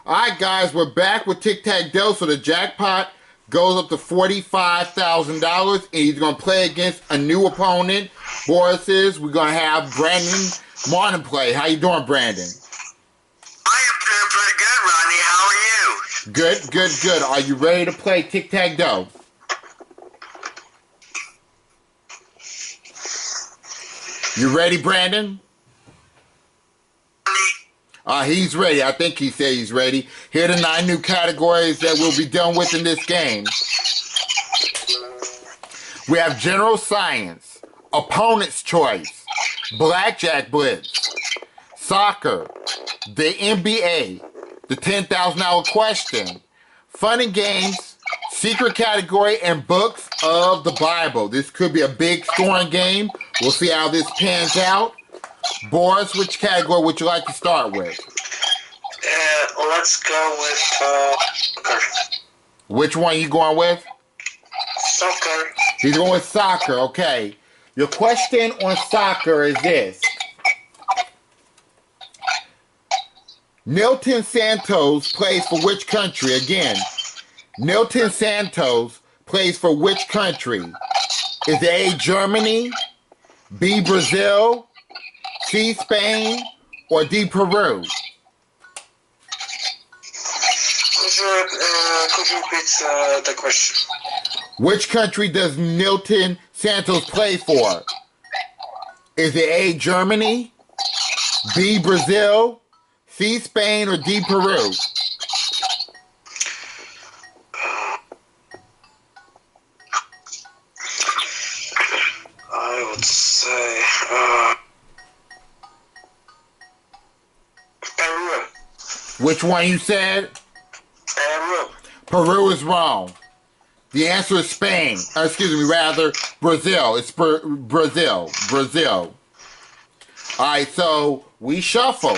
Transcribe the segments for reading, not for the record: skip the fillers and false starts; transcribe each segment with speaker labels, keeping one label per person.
Speaker 1: Alright guys, we're back with Tic-Tac-Dough, so the jackpot goes up to $45,000, and he's going to play against a new opponent. Boris is. We're going to have Brandon Martin play. How you doing, Brandon?
Speaker 2: I am doing pretty good, Rodney. How are you?
Speaker 1: Good, good, good. Are you ready to play Tic-Tac-Dough? You ready, Brandon? He's ready. I think he said he's ready. Here are the 9 new categories that we'll be dealing with in this game. We have general science, opponent's choice, blackjack blitz, soccer, the NBA, the $10,000 question, fun and games, secret category, and books of the Bible. This could be a big scoring game. We'll see how this pans out. Boris, which category would you like to start with?
Speaker 2: Let's go with soccer.
Speaker 1: Which one are you going with?
Speaker 2: Soccer.
Speaker 1: He's going with soccer, okay. Your question on soccer is this. Nilton Santos plays for which country? Again, Nilton Santos plays for which country? Is it A, Germany, B, Brazil, C, Spain, or D, Peru?
Speaker 2: Could you repeat the question?
Speaker 1: Which country does Nilton Santos play for? Is it A, Germany, B, Brazil, C, Spain, or D, Peru?
Speaker 2: I would say Peru.
Speaker 1: Which one you said?
Speaker 2: Peru.
Speaker 1: Peru is wrong. The answer is Spain. Rather, Brazil. It's Brazil. Brazil. Alright, so we shuffle.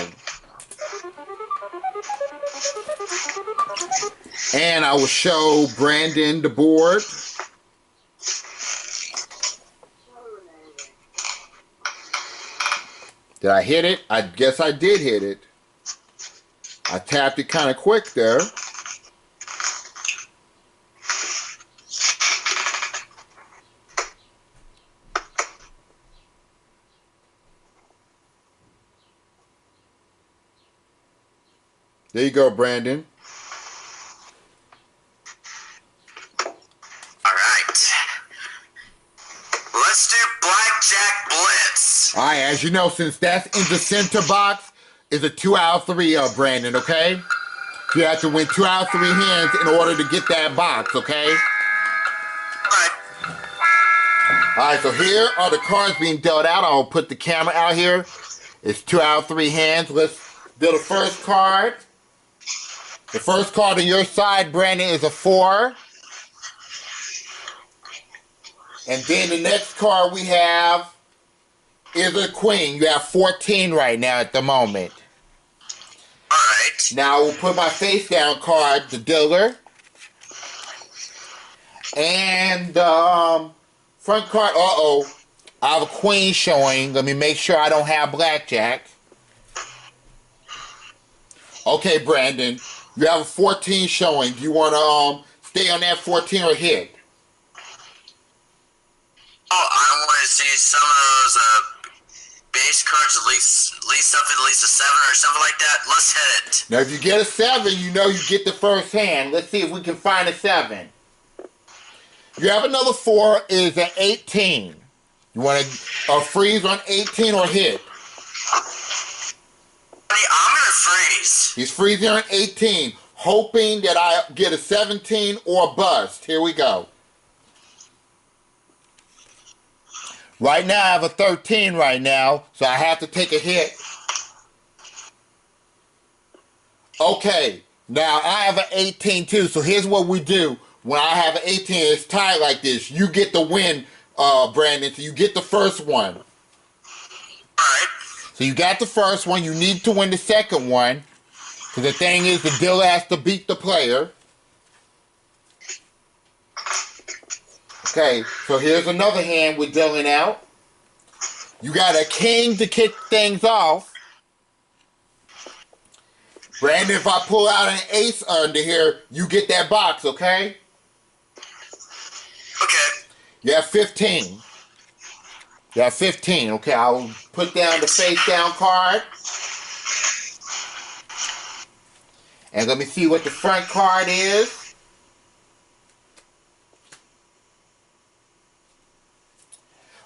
Speaker 1: And I will show Brandon the board. Did I hit it? I guess I did hit it. I tapped it kind of quick there. There you go, Brandon.
Speaker 2: All right. Let's do blackjack blitz.
Speaker 1: All right, as you know, since that's in the center box, it's a 2 out of 3, Brandon, okay? You have to win 2 out of 3 hands in order to get that box, okay? All right, so here are the cards being dealt out. I'll put the camera out here. It's 2 out of 3 hands. Let's deal the first card. The first card on your side, Brandon, is a 4. And then the next card we have is a queen. You have 14 right now at the moment.
Speaker 2: All right.
Speaker 1: Now we'll put my face down card, the dealer. And front card, I have a queen showing. Let me make sure I don't have blackjack. Okay, Brandon, you have a 14 showing. Do you want to stay on that 14 or hit?
Speaker 2: Oh, I want to see some of those base cards, at least something, at least a 7 or something like that. Let's hit it.
Speaker 1: Now, if you get a 7, you know you get the first hand. Let's see if we can find a 7. You have another 4, is an 18. You want to freeze on 18 or hit?
Speaker 2: I'm going to freeze.
Speaker 1: He's freezing on 18, hoping that I get a 17 or bust. Here we go. Right now, I have a 13 right now, so I have to take a hit. Okay, now I have an 18 too, so here's what we do. When I have an 18, it's tied like this. You get the win, Brandon, so you get the first one.
Speaker 2: Alright.
Speaker 1: So you got the first one. You need to win the second one. Because the thing is, the dealer has to beat the player. Okay, so here's another hand we're dealing out. You got a king to kick things off. Brandon, if I pull out an ace under here, you get that box, okay?
Speaker 2: Okay.
Speaker 1: You have 15. You have 15. Okay, I'll put down the face down card. And let me see what the front card is.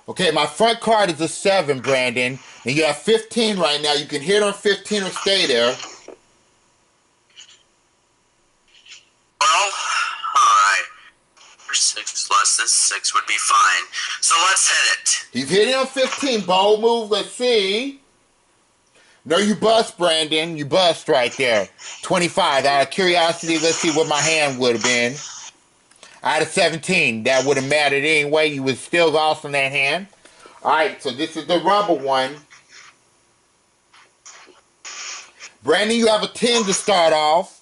Speaker 1: Okay, my front card is a 7, Brandon. And you have 15 right now. You can hit on 15 or stay there.
Speaker 2: Well, alright. 6 less than 6 would be fine. So let's hit it.
Speaker 1: He's hitting on 15. Bold move. Let's see. No, you bust, Brandon. You bust right there. 25. Out of curiosity, let's see what my hand would have been. Out of 17. That would have mattered anyway. You would still lost on that hand. Alright, so this is the rubber one. Brandon, you have a 10 to start off.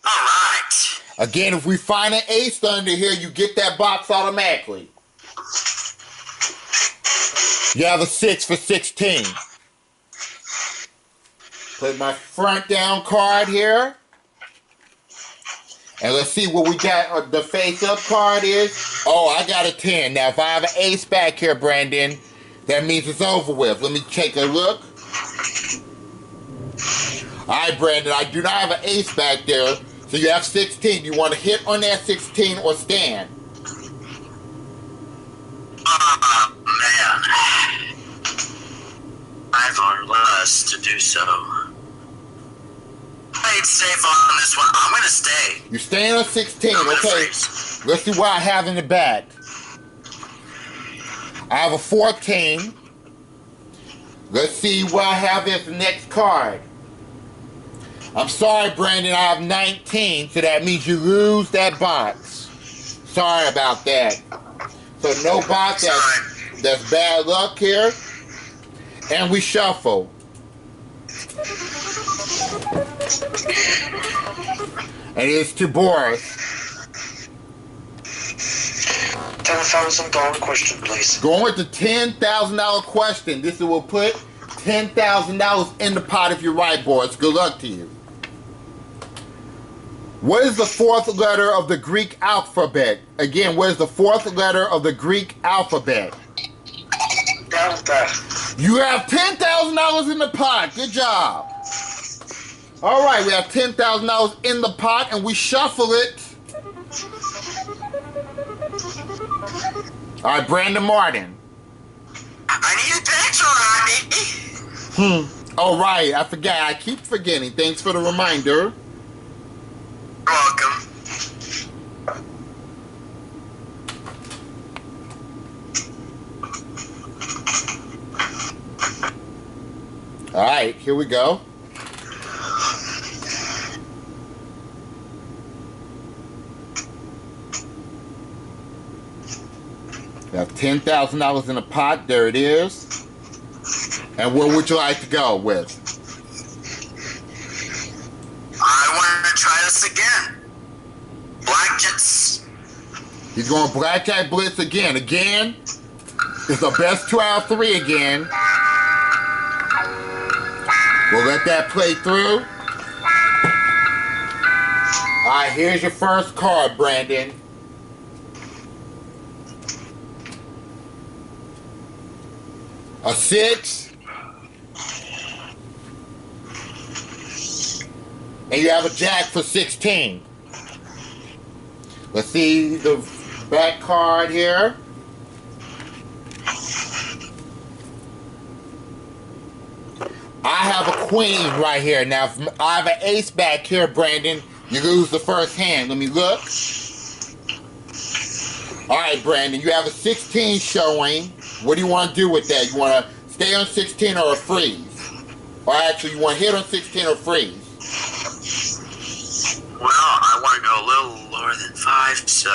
Speaker 2: Alright.
Speaker 1: Again, if we find an ace under here, you get that box automatically. You have a 6 for 16. Put my front down card here. And let's see what we got. The face up card is. Oh, I got a 10. Now, if I have an ace back here, Brandon, that means it's over with. Let me take a look. Alright, Brandon, I do not have an ace back there. So you have 16. You want to hit on that 16 or stand?
Speaker 2: Man. 5 or less to do so. Played safe on this one. I'm gonna stay.
Speaker 1: You're staying on 16,
Speaker 2: I'm gonna
Speaker 1: okay.
Speaker 2: freeze.
Speaker 1: Let's see what I have in the back. I have a 14. Let's see what I have as the next card. I'm sorry, Brandon, I have 19, so that means you lose that box. Sorry about that. So no box, that's bad luck here. And we shuffle. And it's to Boris.
Speaker 3: $10,000 question, please.
Speaker 1: Going with the $10,000 question. This will put $10,000 in the pot if you're right, Boris. Good luck to you. What is the 4th letter of the Greek alphabet? Again, what is the 4th letter of the Greek alphabet?
Speaker 3: Delta.
Speaker 1: You have $10,000 in the pot. Good job. All right, we have $10,000 in the pot, and we shuffle it. All right, Brandon Martin.
Speaker 2: I need a picture, Rodney.
Speaker 1: All right, I forgot. I keep forgetting. Thanks for the reminder.
Speaker 2: You're welcome.
Speaker 1: All right, here we go. We have $10,000 in the pot. There it is. And where would you like to go with?
Speaker 2: I want to try this again. Black Jets.
Speaker 1: He's going Blackjack Blitz again. Again, it's the best 2 out of 3 again. We'll let that play through. All right, here's your first card, Brandon. A 6. And you have a jack for 16. Let's see the back card here. I have a queen right here. Now, if I have an ace back here, Brandon, you lose the first hand. Let me look. All right, Brandon, you have a 16 showing. What do you want to do with that? You want to stay on 16 or a freeze? Or actually, you want to hit on 16 or freeze?
Speaker 2: Well, I want to go a little lower than 5, so...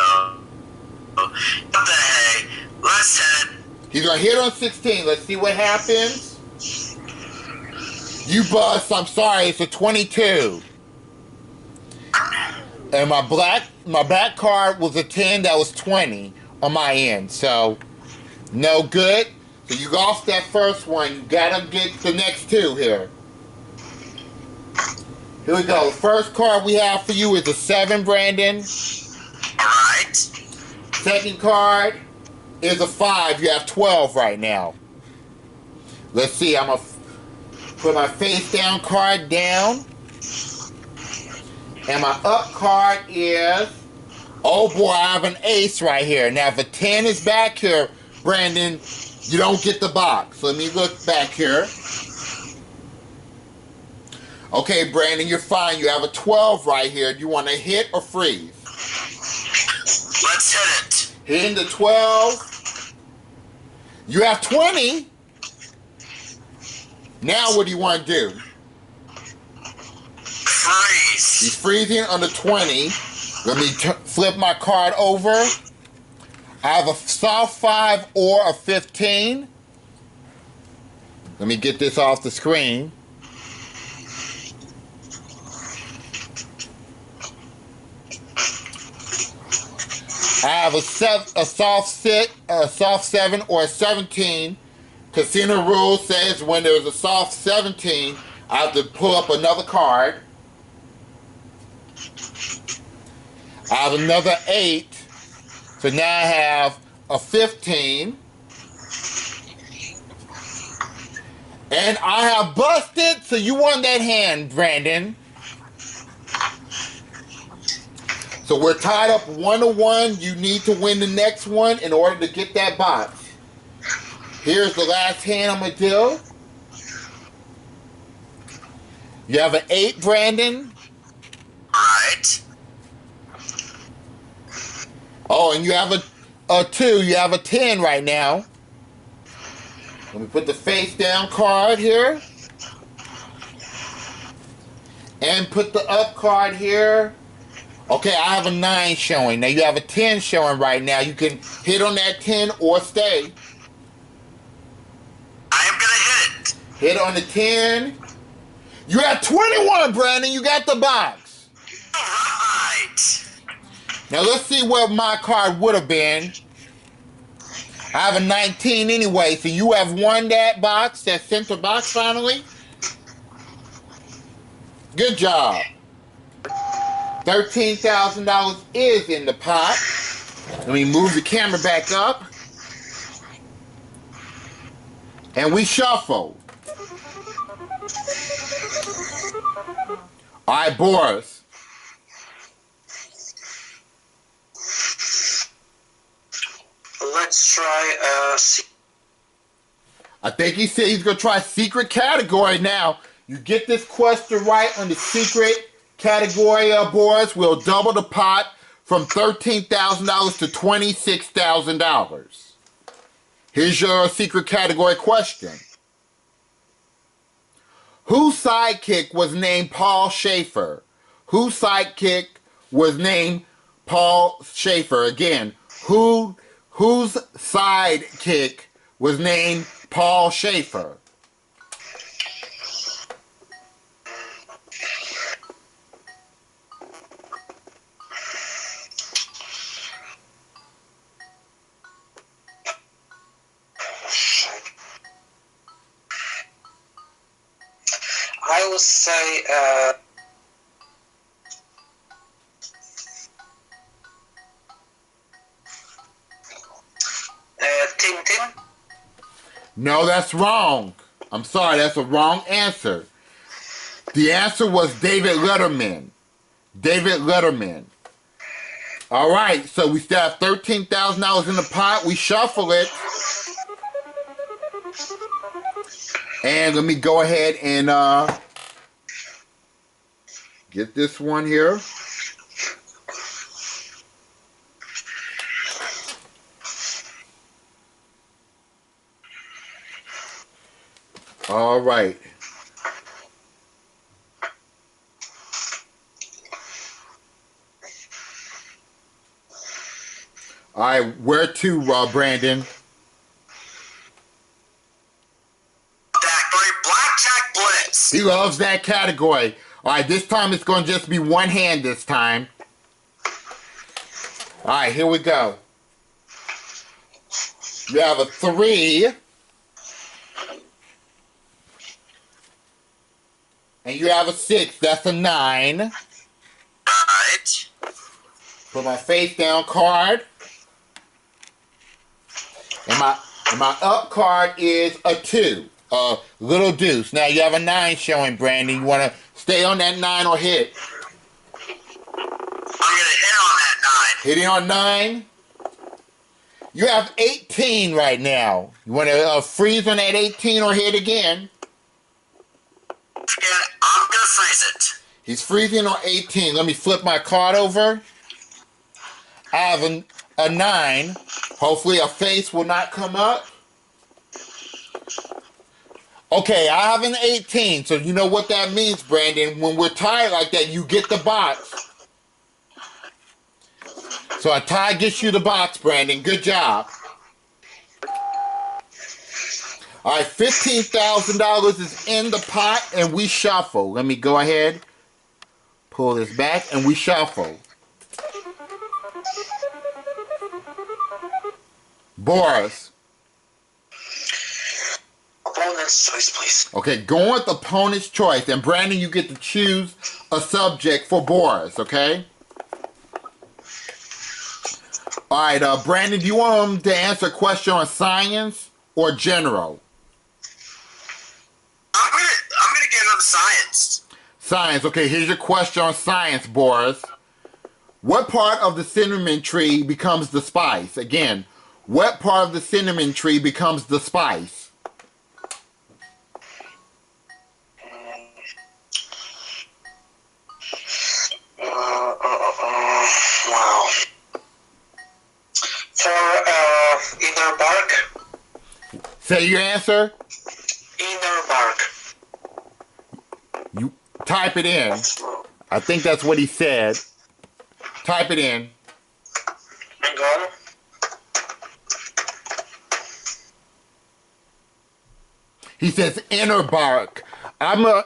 Speaker 2: What the hey? Let's hit it.
Speaker 1: He's going to hit on 16. Let's see what happens. You bust. I'm sorry. It's a 22. And my back card was a 10. That was 20 on my end. So, no good. So you lost that first one. You got to get the next 2 here. Here we go. The first card we have for you is a 7, Brandon.
Speaker 2: Alright.
Speaker 1: Second card is a 5. You have 12 right now. Let's see. I'm going to put my face down card down. And my up card is... Oh boy, I have an ace right here. Now if a 10 is back here, Brandon, you don't get the box. Let me look back here. Okay, Brandon, you're fine. You have a 12 right here. Do you want to hit or freeze?
Speaker 2: Let's hit it.
Speaker 1: Hitting the 12. You have 20. Now what do you want to do?
Speaker 2: Freeze.
Speaker 1: He's freezing on the 20. Let me flip my card over. I have a soft 5 or a 15. Let me get this off the screen. I have a soft 7 or a 17. Casino rule says when there's a soft 17, I have to pull up another card. I have another 8. So now I have a 15. And I have busted, so you won that hand, Brandon. So we're tied up 1-1. You need to win the next one in order to get that box. Here's the last hand I'm going to do. You have an 8, Brandon.
Speaker 2: Alright.
Speaker 1: Oh, and you have a 2. You have a 10 right now. Let me put the face down card here. And put the up card here. Okay, I have a 9 showing. Now you have a 10 showing right now. You can hit on that 10 or stay.
Speaker 2: I am gonna hit it.
Speaker 1: Hit on the 10. You have 21, Brandon. You got the box.
Speaker 2: Alright.
Speaker 1: Now let's see what my card would have been. I have a 19 anyway, so you have won that box, that center box finally. Good job. $13,000 is in the pot. Let me move the camera back up. And we shuffle. All right, Boris.
Speaker 3: Let's try
Speaker 1: I think he said he's going to try secret category now. You get this question right on the secret category, Boris, we'll double the pot from $13,000 to $26,000. Here's your secret category question. Whose sidekick was named Paul Schaefer? Whose sidekick was named Paul Schaefer? Again, whose sidekick was named Paul Schaefer?
Speaker 3: I will say Tintin.
Speaker 1: No, that's wrong. I'm sorry, that's a wrong answer. The answer was David Letterman. David Letterman. All right, so we still have $13,000 in the pot. We shuffle it. And let me go ahead and get this one here. All right. All right, where to, Brandon?
Speaker 2: Blackjack Blitz.
Speaker 1: He loves that category. All right, this time it's going to just be one hand this time. All right, here we go. You have a 3. And you have a 6. That's a 9.
Speaker 2: Right.
Speaker 1: Put my face down card. And my up card is a 2. Little deuce. Now you have a 9 showing, Brandon. You want to stay on that 9 or hit?
Speaker 2: I'm gonna hit on that 9.
Speaker 1: Hitting on 9. You have 18 right now. You want to freeze on that 18 or hit again?
Speaker 2: And I'm gonna freeze it.
Speaker 1: He's freezing on 18. Let me flip my card over. I have a 9. Hopefully a face will not come up. Okay, I have an 18. So you know what that means, Brandon. When we're tied like that, you get the box. So a tie gets you the box, Brandon. Good job. All right, $15,000 is in the pot, and we shuffle. Let me go ahead, pull this back, and we shuffle. Boris.
Speaker 3: Opponent's choice, please.
Speaker 1: Okay, go with opponent's choice. And Brandon, you get to choose a subject for Boris, okay? All right, Brandon, do you want him to answer a question on science or general?
Speaker 2: I'm gonna give him science.
Speaker 1: Science. Okay, here's your question on science, Boris. What part of the cinnamon tree becomes the spice? Again, what part of the cinnamon tree becomes the spice?
Speaker 3: Wow. For inner bark.
Speaker 1: Say your answer.
Speaker 3: Inner bark.
Speaker 1: You type it in. I think that's what he said. Type it in.
Speaker 3: Hang on.
Speaker 1: He says inner bark.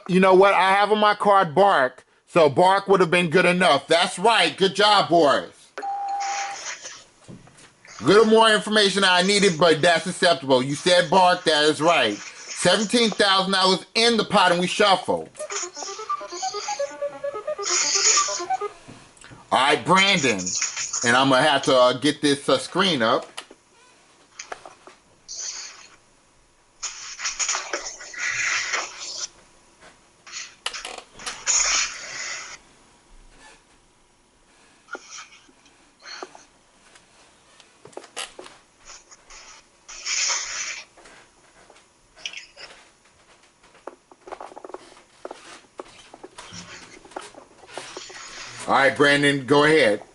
Speaker 1: You know what? I have on my card bark, so bark would have been good enough. That's right. Good job, Boris. Little more information I needed, but that's acceptable. You said bark. That is right. $17,000 in the pot, and we shuffle. All right, Brandon, and I'm gonna have to get this screen up. All right, Brandon, go ahead.
Speaker 2: All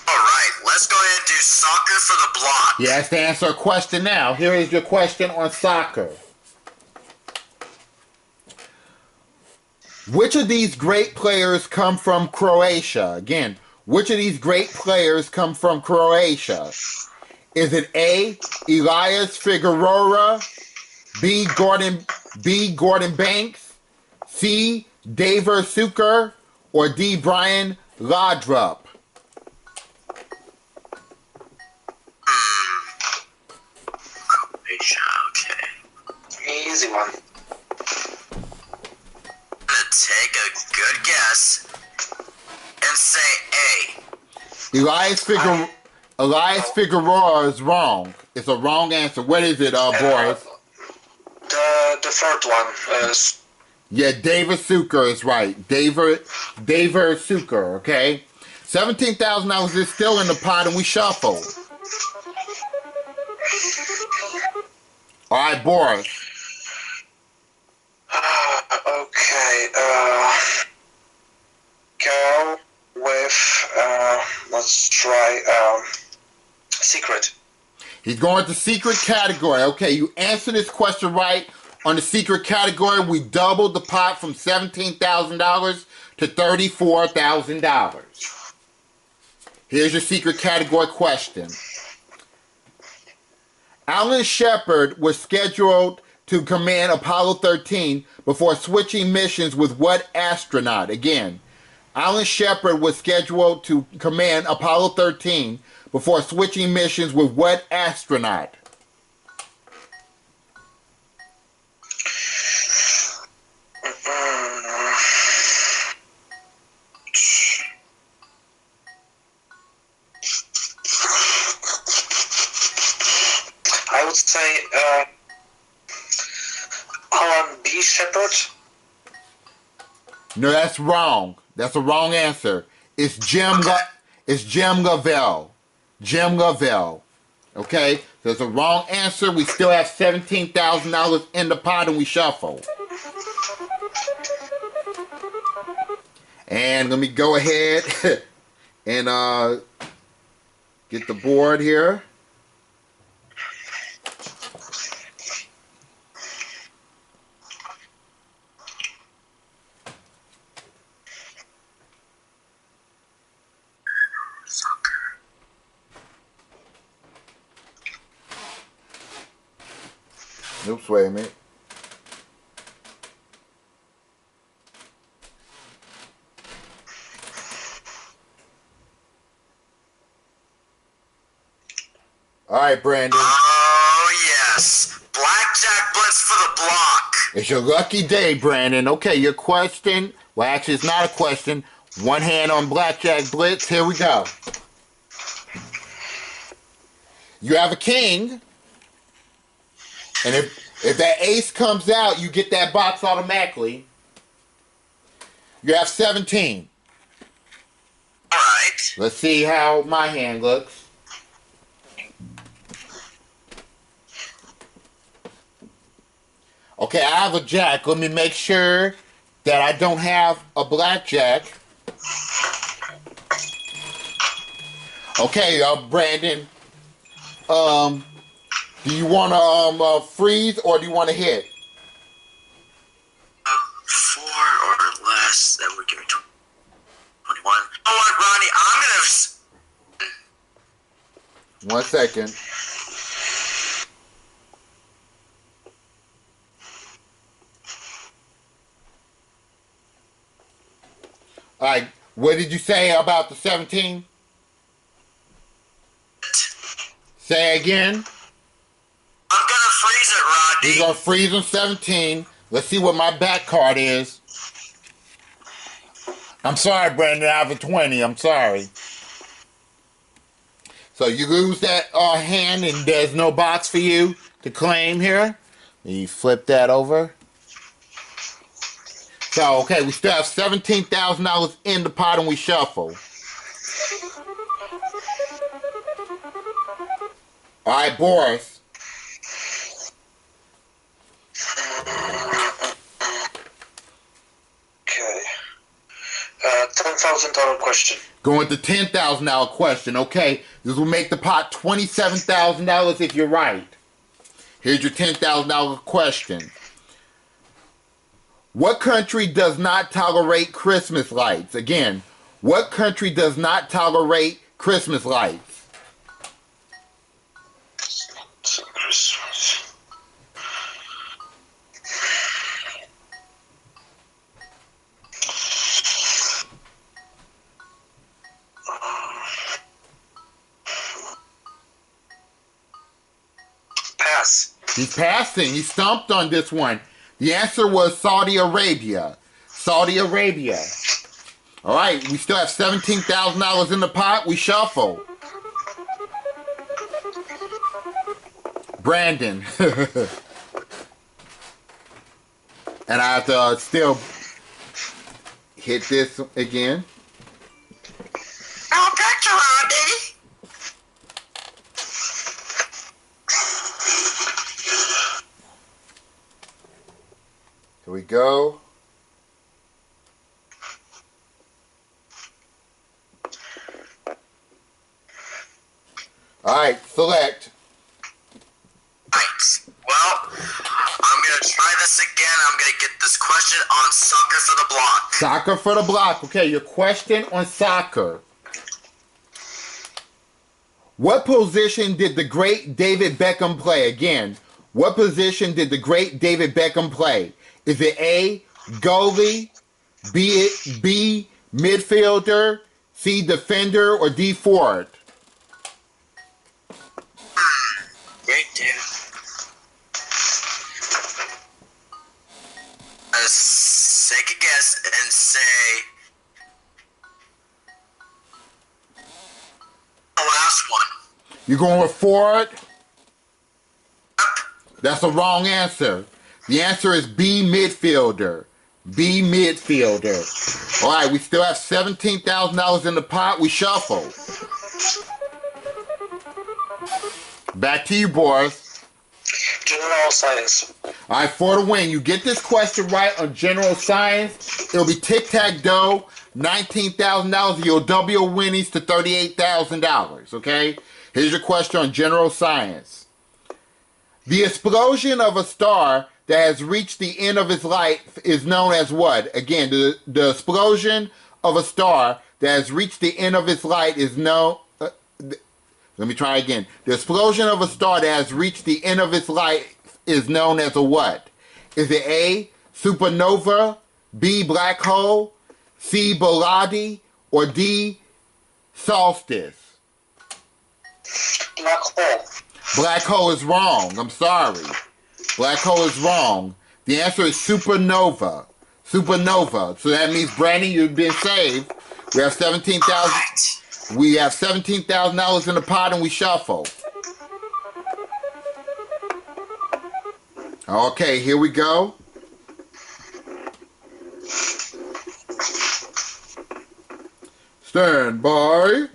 Speaker 2: right, let's go ahead and do soccer for the block.
Speaker 1: He has to answer a question now. Here is your question on soccer. Which of these great players come from Croatia? Again, which of these great players come from Croatia? Is it A, Elias Figueroa, B, Gordon Banks, C, Davor Suker, or D, Brian Laudrup?
Speaker 2: Croatia, okay.
Speaker 3: Easy one.
Speaker 2: I'm gonna take a good guess and say A.
Speaker 1: Elias Figueroa is wrong. It's a wrong answer. What is it, Boris?
Speaker 3: The third one is.
Speaker 1: Yeah, Davor Suker is right. Davor Suker, okay? $17,000 is still in the pot, and we shuffle. All right, Boris.
Speaker 3: Okay. Go with. Let's try. Secret.
Speaker 1: He's going to secret category. Okay, you answer this question right on the secret category. We doubled the pot from $17,000 to $34,000. Here's your secret category question. Alan Shepard was scheduled to command Apollo 13 before switching missions with what astronaut? Again, Alan Shepard was scheduled to command Apollo 13 before switching missions with what astronaut?
Speaker 3: would say Alan B. Shepard.
Speaker 1: No, that's wrong. That's a wrong answer. It's Jim Lovell. Jim Lovell. Okay? There's a wrong answer. We still have $17,000 in the pot and we shuffle. And let me go ahead and get the board here. Oops, wait a minute. All right, Brandon.
Speaker 2: Oh, yes. Blackjack Blitz for the block.
Speaker 1: It's your lucky day, Brandon. Okay, your question. Well, actually, it's not a question. One hand on Blackjack Blitz. Here we go. You have a king. And if that ace comes out, you get that box automatically. You have 17.
Speaker 2: All right.
Speaker 1: Let's see how my hand looks. Okay, I have a jack. Let me make sure that I don't have a blackjack. Okay, Brandon. Do you want to freeze or do you want to hit?
Speaker 2: 4 or less. That would give me 21. You know what, Ronnie? I'm gonna.
Speaker 1: 1 second. All right. What did you say about the 17? Say again.
Speaker 2: I'm gonna freeze it, Rodney.
Speaker 1: He's gonna freeze on 17. Let's see what my back card is. I'm sorry, Brandon. I have a 20. I'm sorry. So you lose that hand, and there's no box for you to claim here. You flip that over. So, okay, we still have $17,000 in the pot, and we shuffle. All right, Boris.
Speaker 3: Okay. $10,000 question.
Speaker 1: Going to $10,000 question. Okay, this will make the pot $27,000 if you're right. Here's your $10,000 question. What country does not tolerate Christmas lights? Again, what country does not tolerate Christmas lights?
Speaker 3: Christmas. Pass.
Speaker 1: He's passing. He stumped on this one. The answer was Saudi Arabia. Saudi Arabia. All right, we still have $17,000 in the pot. We shuffle. Brandon. And I have to still hit this again.
Speaker 2: I'll get you, Rodney.
Speaker 1: Here we go. All right, select.
Speaker 2: Right. Well, I'm going to try this again. I'm going to get this question on soccer for the block.
Speaker 1: Soccer for the block. Okay, your question on soccer. What position did the great David Beckham play? Again, what position did the great David Beckham play? Is it A, goalie, B, midfielder, C, defender, or D, forward?
Speaker 2: Great, David. Let's take a guess and say the last one.
Speaker 1: You going with forward? That's the wrong answer. The answer is B, midfielder. B, midfielder. All right, we still have $17,000 in the pot. We shuffle. Back to you, Boris.
Speaker 3: General science.
Speaker 1: All right, for the win, you get this question right on general science, it'll be tic-tac-dough, $19,000. You'll double your winnings to $38,000, okay? Here's your question on general science. The explosion of a star that has reached the end of its life is known as what? Again, the explosion of a star that has reached the end of its life is known... let me try again. The explosion of a star that has reached the end of its life is known as a what? Is it A, supernova, B, black hole, C, Bilotti, or D, solstice?
Speaker 3: Black hole.
Speaker 1: Black hole is wrong. I'm sorry. Black hole is wrong. The answer is supernova. Supernova. So that means, Brandon, you've been saved. We have $17,000. We have $17,000 in the pot, and we shuffle. Okay, here we go. Stand by.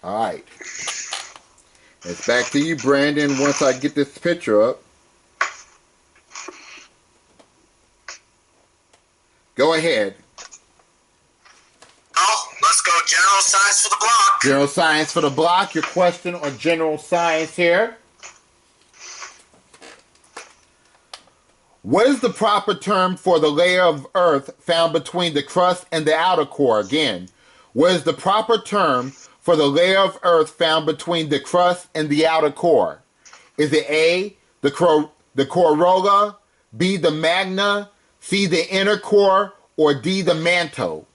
Speaker 1: All right. It's back to you, Brandon, once I get this picture up. Go ahead.
Speaker 2: Oh, let's go general science for the block.
Speaker 1: General science for the block. Your question on general science here. What is the proper term for the layer of Earth found between the crust and the outer core? Again, what is the proper term for the layer of Earth found between the crust and the outer core? Is it A, the corolla, B, the magna, C, the inner core, or D, the mantle?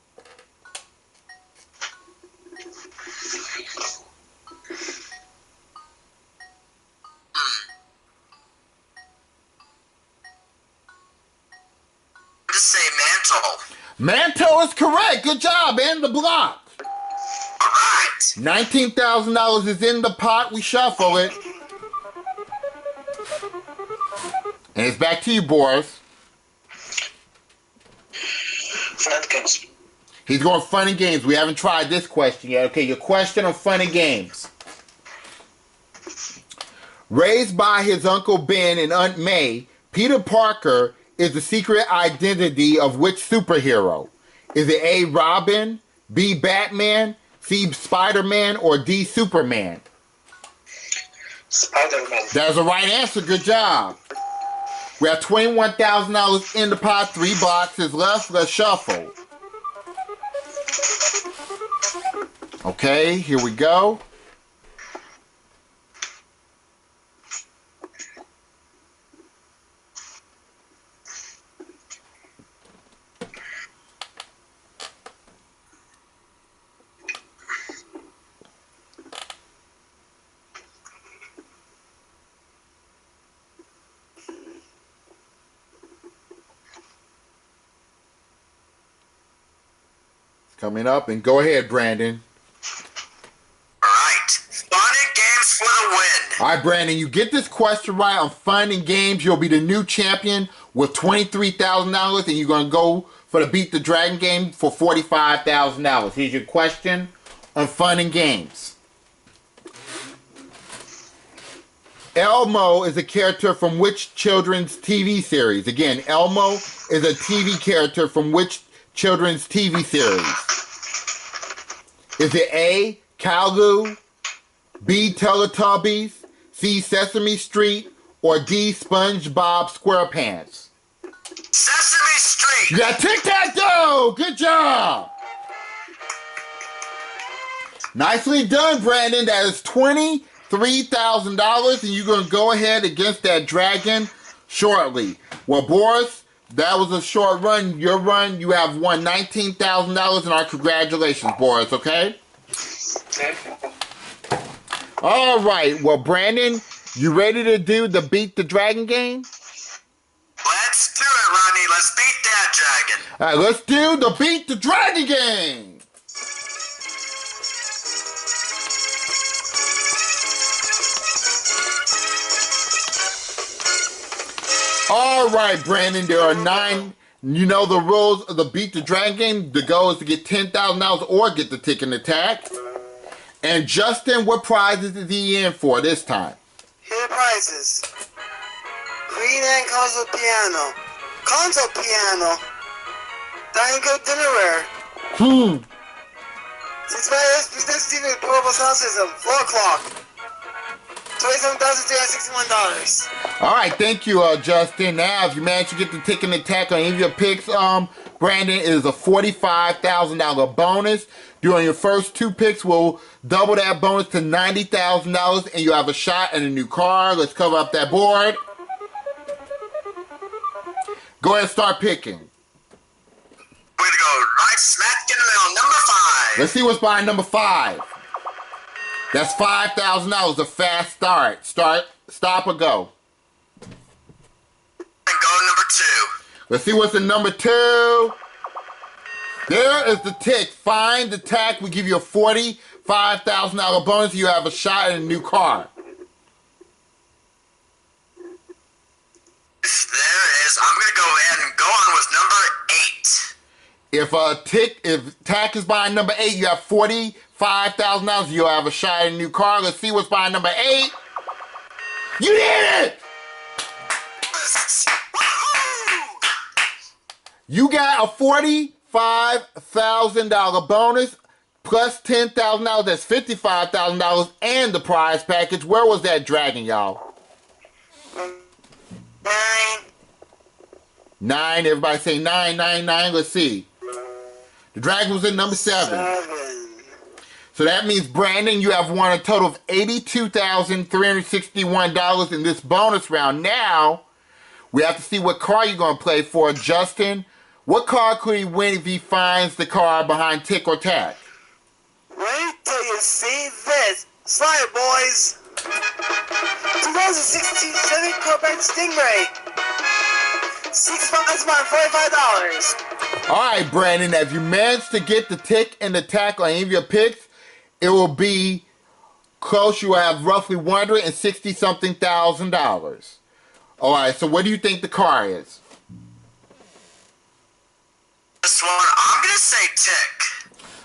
Speaker 2: Just say mantle.
Speaker 1: Mantle is correct. Good job. And the block.
Speaker 2: All right.
Speaker 1: $19,000 is in the pot. We shuffle it. And it's back to you, Boris.
Speaker 3: Fun and games.
Speaker 1: He's going fun and games. We haven't tried this question yet. Okay, your question on fun and games. Raised by his Uncle Ben and Aunt May, Peter Parker is the secret identity of which superhero? Is it A, Robin, B, Batman, C, Spider-Man, or D, Superman?
Speaker 3: Spider-Man.
Speaker 1: That's the right answer. Good job. We have $21,000 in the pot. 3 boxes left. Let's shuffle. Okay, here we go. Coming up, and go ahead, Brandon.
Speaker 2: All right. Fun and games for the win.
Speaker 1: All right, Brandon, you get this question right on fun and games, you'll be the new champion with $23,000, and you're going to go for the Beat the Dragon game for $45,000. Here's your question on fun and games. Elmo is a character from which children's TV series? Again, Elmo is a TV character from which children's TV series? Is it A, Caillou, B, Teletubbies, C, Sesame Street, or D, SpongeBob SquarePants?
Speaker 2: Sesame Street.
Speaker 1: You got Tic-Tac-Dough! Good job! Nicely done, Brandon. That is $23,000, and you're going to go ahead against that dragon shortly. Well, Boris, that was a short run. Your run, you have won $19,000, and our congratulations, Boris, okay? All right. Well, Brandon, you ready to do the Beat the Dragon game?
Speaker 2: Let's do it, Ronnie. Let's beat that dragon.
Speaker 1: All right, let's do the Beat the Dragon game. All right, Brandon, there are 9. You know the rules of the Beat the Dragon game. The goal is to get $10,000 or get the Tick and Attack. And Justin, what prizes is he in for this time?
Speaker 4: Here are the prizes. Queen and console piano. Console piano. Dining good dinnerware. 6x TV portable sound system. 4 o'clock. $27,361.
Speaker 1: All right, thank you, Justin. Now, if you manage to get the Tick and Attack on any of your picks, Brandon, it is a $45,000 bonus. Doing your first 2 picks will double that bonus to $90,000, and you have a shot at a new car. Let's cover up that board. Go ahead and start picking.
Speaker 2: We're going to go right smack in the middle, number 5.
Speaker 1: Let's see what's behind number 5. That's $5,000, a fast start. Stop or go.
Speaker 2: And go number 2.
Speaker 1: Let's see what's in number 2. There is the Tick. Find the Tack. We give you a $45,000 bonus. You have a shot at a new car.
Speaker 2: There is. I'm going to go ahead and go on with number 8.
Speaker 1: If Tack is behind number 8, you have $45,000. You'll have a shot at a new car. Let's see what's behind number 8. You did it! You got a $45,000 bonus plus $10,000. That's $55,000 and the prize package. Where was that dragon, y'all?
Speaker 4: 9.
Speaker 1: 9. Everybody say 9, 9, 9. Let's see. The dragon was in number 7.
Speaker 4: 7.
Speaker 1: So that means, Brandon, you have won a total of $82,361 in this bonus round. Now, we have to see what car you're going to play for. Justin, what car could he win if he finds the car behind Tick or Tack?
Speaker 4: Wait till you see this. Slide, boys. 2016 Chevy Corvette Stingray. $6,545.
Speaker 1: All right, Brandon, if you manage to get the Tick and the Tack on any of your picks, it will be close. You will have roughly $160-something thousand. All right, so what do you think the car is?
Speaker 2: This one, I'm going to say Tick.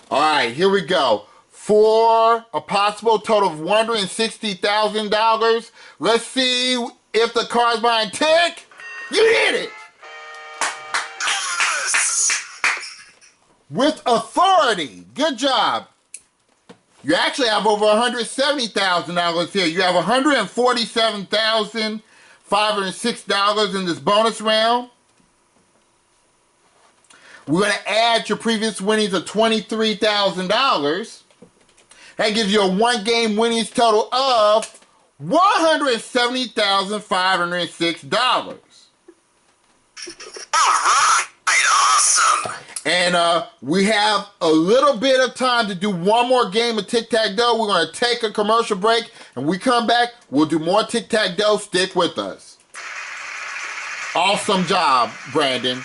Speaker 1: All right, here we go. For a possible total of $160,000, let's see if the car's behind Tick. You did it!
Speaker 2: Yes.
Speaker 1: With authority. Good job. You actually have over $170,000 here. You have $147,506 in this bonus round. We're going to add your previous winnings of $23,000. That gives you a 1-game winnings total of $170,506.
Speaker 2: All right, awesome.
Speaker 1: And we have a little bit of time to do one more game of Tic-Tac-Dough. We're going to take a commercial break, and when we come back, we'll do more Tic-Tac-Dough. Stick with us. Awesome job, Brandon.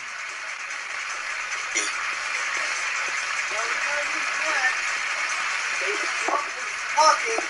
Speaker 4: Talking.